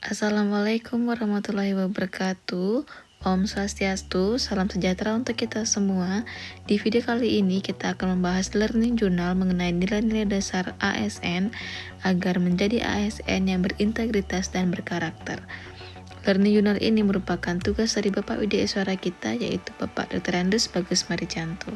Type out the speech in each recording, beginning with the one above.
Assalamualaikum warahmatullahi wabarakatuh. Om Swastiastu, salam sejahtera untuk kita semua. Di video kali ini kita akan membahas learning journal mengenai nilai-nilai dasar ASN agar menjadi ASN yang berintegritas dan berkarakter. Learning journal ini merupakan tugas dari Bapak Widiaswara kita, yaitu Bapak Dr. Andes Bagus Maricanto.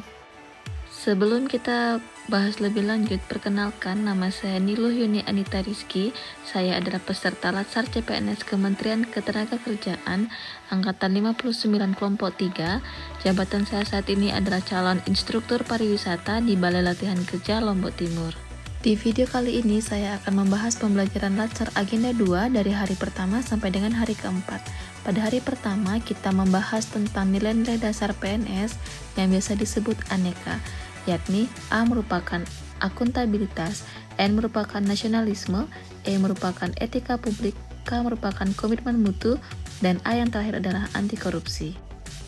Sebelum kita bahas lebih lanjut, perkenalkan, nama saya Nilo Yuni Anita Rizky. Saya adalah peserta Latsar CPNS Kementerian Ketenagakerjaan Angkatan 59 Kelompok 3. Jabatan saya saat ini adalah calon instruktur pariwisata di Balai Latihan Kerja Lombok Timur. Di video kali ini saya akan membahas pembelajaran Latsar Agenda 2 dari hari pertama sampai dengan hari keempat. Pada hari pertama kita membahas tentang nilai-nilai dasar PNS yang biasa disebut aneka, yakni A merupakan akuntabilitas, N merupakan nasionalisme, E merupakan etika publik, K merupakan komitmen mutu, dan A yang terakhir adalah anti korupsi.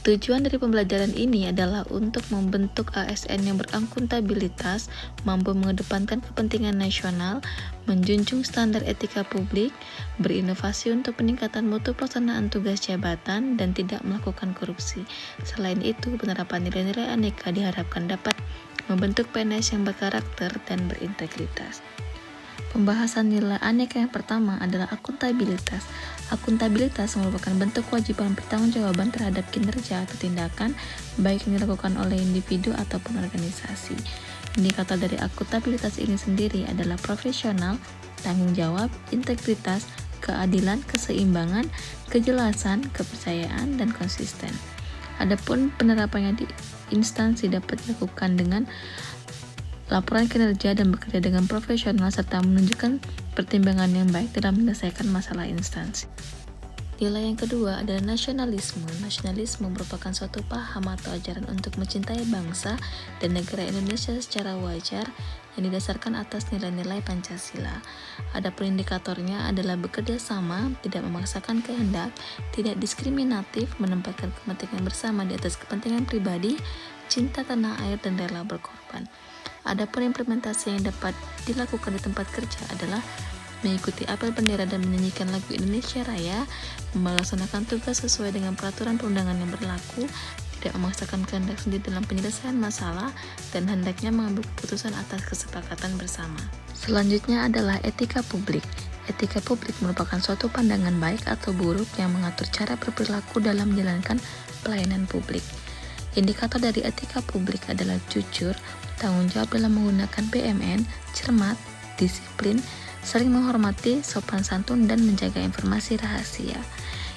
Tujuan dari pembelajaran ini adalah untuk membentuk ASN yang berakuntabilitas, mampu mengedepankan kepentingan nasional, menjunjung standar etika publik, berinovasi untuk peningkatan mutu pelaksanaan tugas jabatan, dan tidak melakukan korupsi. Selain itu, penerapan nilai-nilai aneka diharapkan dapat membentuk PNS yang berkarakter dan berintegritas. Pembahasan nilai aneka yang pertama adalah akuntabilitas. Akuntabilitas merupakan bentuk kewajiban pertanggungjawaban terhadap kinerja atau tindakan, baik yang dilakukan oleh individu ataupun organisasi. Indikator dari akuntabilitas ini sendiri adalah profesional, tanggung jawab, integritas, keadilan, keseimbangan, kejelasan, kepercayaan, dan konsisten. Adapun penerapannya di instansi dapat dilakukan dengan laporan kinerja dan bekerja dengan profesional serta menunjukkan pertimbangan yang baik dalam menyelesaikan masalah instansi. Nilai yang kedua adalah nasionalisme. Nasionalisme merupakan suatu paham atau ajaran untuk mencintai bangsa dan negara Indonesia secara wajar yang didasarkan atas nilai-nilai Pancasila. Adapun indikatornya adalah bekerja sama, tidak memaksakan kehendak, tidak diskriminatif, menempatkan kepentingan bersama di atas kepentingan pribadi, cinta tanah air, dan rela berkorban. Adapun implementasi yang dapat dilakukan di tempat kerja adalah mengikuti apel bendera dan menyanyikan lagu Indonesia Raya, melaksanakan tugas sesuai dengan peraturan perundangan yang berlaku, tidak memaksakan kehendak sendiri dalam penyelesaian masalah, dan hendaknya mengambil keputusan atas kesepakatan bersama. Selanjutnya adalah etika publik. Etika publik merupakan suatu pandangan baik atau buruk yang mengatur cara berperilaku dalam menjalankan pelayanan publik. Indikator dari etika publik adalah jujur, tanggung jawab dalam menggunakan BMN, cermat, disiplin, saling menghormati, sopan santun, dan menjaga informasi rahasia.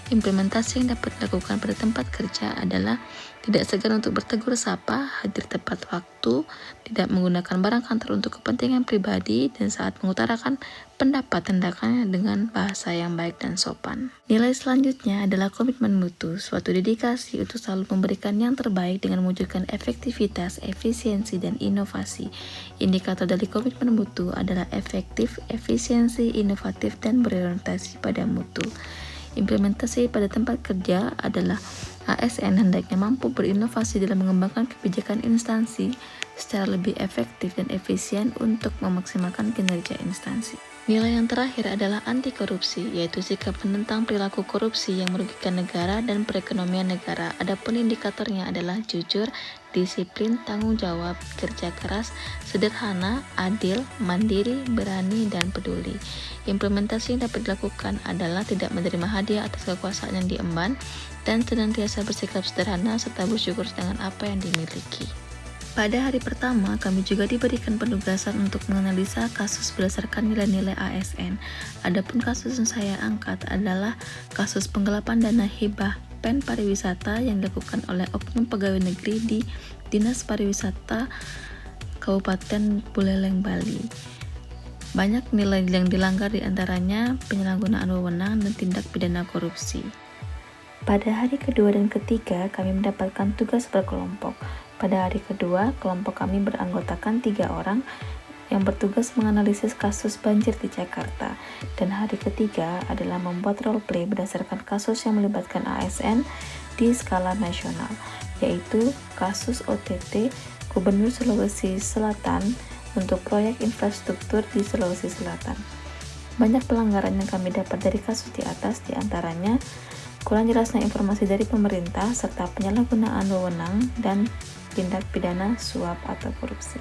Implementasi yang dapat dilakukan pada tempat kerja adalah tidak segan untuk bertegur sapa, hadir tepat waktu, tidak menggunakan barang kantor untuk kepentingan pribadi, dan saat mengutarakan pendapat tindakannya dengan bahasa yang baik dan sopan. Nilai selanjutnya adalah komitmen mutu, suatu dedikasi untuk selalu memberikan yang terbaik dengan mewujudkan efektivitas, efisiensi, dan inovasi. Indikator dari komitmen mutu adalah efektif, efisiensi, inovatif, dan berorientasi pada mutu. Implementasi pada tempat kerja adalah ASN hendaknya mampu berinovasi dalam mengembangkan kebijakan instansi secara lebih efektif dan efisien untuk memaksimalkan kinerja instansi. Nilai yang terakhir adalah anti korupsi, yaitu sikap menentang perilaku korupsi yang merugikan negara dan perekonomian negara. Adapun indikatornya adalah jujur, disiplin, tanggung jawab, kerja keras, sederhana, adil, mandiri, berani, dan peduli. Implementasi yang dapat dilakukan adalah tidak menerima hadiah atas kekuasaan yang diemban dan senantiasa bersikap sederhana serta bersyukur dengan apa yang dimiliki. Pada hari pertama, kami juga diberikan penugasan untuk menganalisa kasus berdasarkan nilai-nilai ASN. Adapun kasus yang saya angkat adalah kasus penggelapan dana hibah PEN pariwisata yang dilakukan oleh oknum pegawai negeri di Dinas Pariwisata Kabupaten Buleleng, Bali. Banyak nilai yang dilanggar, diantaranya penyalahgunaan wewenang dan tindak pidana korupsi. Pada hari kedua dan ketiga, kami mendapatkan tugas berkelompok. Pada hari kedua, kelompok kami beranggotakan 3 orang yang bertugas menganalisis kasus banjir di Jakarta. Dan hari ketiga adalah membuat role play berdasarkan kasus yang melibatkan ASN di skala nasional, yaitu kasus OTT Gubernur Sulawesi Selatan untuk proyek infrastruktur di Sulawesi Selatan. Banyak pelanggaran yang kami dapat dari kasus di atas, diantaranya kurang jelasnya informasi dari pemerintah, serta penyalahgunaan wewenang dan tindak pidana suap atau korupsi.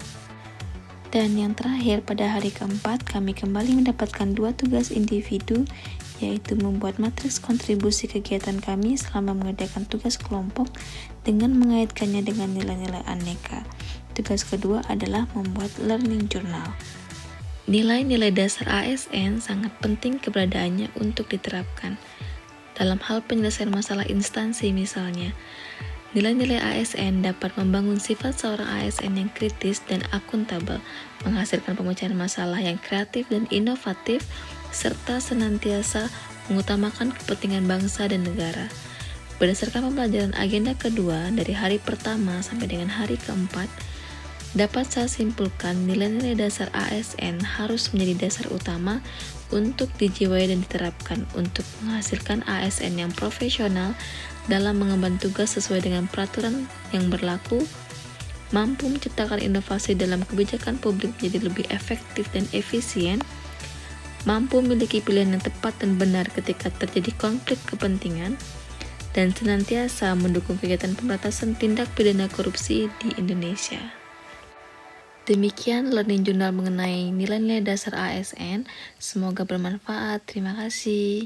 Dan yang terakhir, pada hari keempat, kami kembali mendapatkan 2 tugas individu, yaitu membuat matriks kontribusi kegiatan kami selama mengerjakan tugas kelompok dengan mengaitkannya dengan nilai-nilai aneka. Tugas kedua adalah membuat learning journal. Nilai-nilai dasar ASN sangat penting keberadaannya untuk diterapkan. Dalam hal penyelesaian masalah instansi misalnya, nilai-nilai ASN dapat membangun sifat seorang ASN yang kritis dan akuntabel, menghasilkan pemecahan masalah yang kreatif dan inovatif, serta senantiasa mengutamakan kepentingan bangsa dan negara. Berdasarkan pembelajaran agenda kedua dari hari pertama sampai dengan hari keempat, dapat saya simpulkan nilai-nilai dasar ASN harus menjadi dasar utama untuk dijiwai dan diterapkan untuk menghasilkan ASN yang profesional dalam mengemban tugas sesuai dengan peraturan yang berlaku, mampu menciptakan inovasi dalam kebijakan publik menjadi lebih efektif dan efisien, mampu memiliki pilihan yang tepat dan benar ketika terjadi konflik kepentingan, dan senantiasa mendukung kegiatan pemberantasan tindak pidana korupsi di Indonesia. Demikian learning journal mengenai nilai-nilai dasar ASN. Semoga bermanfaat. Terima kasih.